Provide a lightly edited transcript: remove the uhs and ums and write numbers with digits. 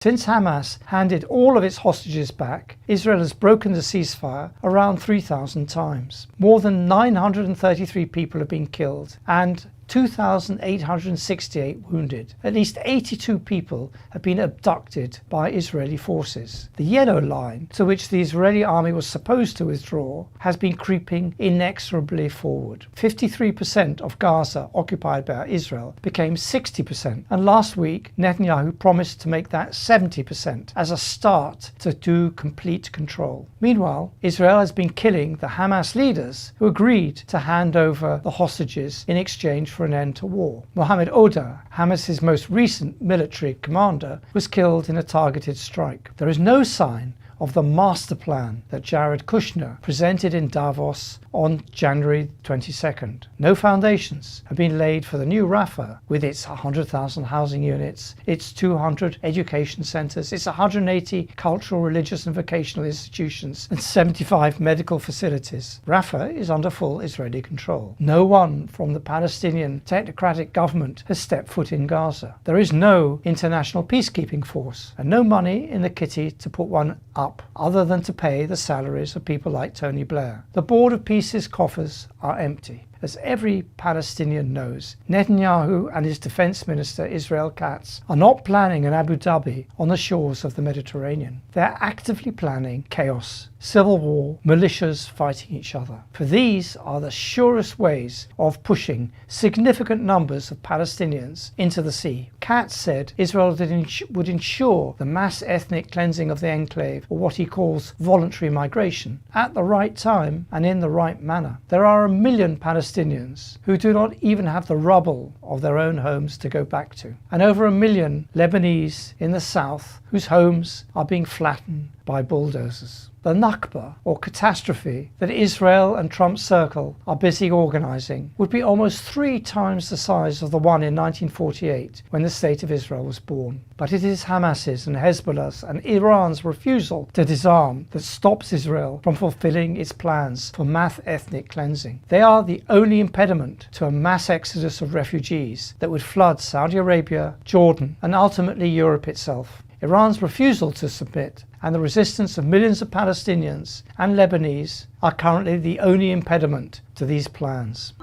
Since Hamas handed all of its hostages back, Israel has broken the ceasefire around 3,000 times. More than 933 people have been killed and 2,868 wounded. At least 82 people have been abducted by Israeli forces. The yellow line, to which the Israeli army was supposed to withdraw, has been creeping inexorably forward. 53% of Gaza occupied by Israel became 60%, and last week Netanyahu promised to make that 70% as a start to complete control. Meanwhile, Israel has been killing the Hamas leaders who agreed to hand over the hostages in exchange for an end to war. Mohammed Oda, Hamas's most recent military commander, was killed in a targeted strike. There is no sign of the master plan that Jared Kushner presented in Davos on January 22nd. No foundations have been laid for the new Rafah, with its 100,000 housing units, its 200 education centres, its 180 cultural, religious and vocational institutions, and 75 medical facilities. Rafah is under full Israeli control. No one from the Palestinian technocratic government has stepped foot in Gaza. There is no international peacekeeping force and no money in the kitty to put one up, other than to pay the salaries of people like Tony Blair. The Board of Peace's coffers are empty. As every Palestinian knows, Netanyahu and his defense minister Israel Katz are not planning an Abu Dhabi on the shores of the Mediterranean. They're actively planning chaos, civil war, militias fighting each other. For these are the surest ways of pushing significant numbers of Palestinians into the sea. Katz said Israel would ensure the mass ethnic cleansing of the enclave, or what he calls voluntary migration, at the right time and in the right manner. There are 1 million Palestinians who do not even have the rubble of their own homes to go back to, and over 1 million Lebanese in the south whose homes are being flattened by bulldozers. The Nakba, or catastrophe, that Israel and Trump's circle are busy organising would be almost 3 times the size of the one in 1948 when the State of Israel was born. But it is Hamas's and Hezbollah's and Iran's refusal to disarm that stops Israel from fulfilling its plans for mass ethnic cleansing. They are the only impediment to a mass exodus of refugees that would flood Saudi Arabia, Jordan and ultimately Europe itself. Iran's refusal to submit and the resistance of millions of Palestinians and Lebanese are currently the only impediment to these plans.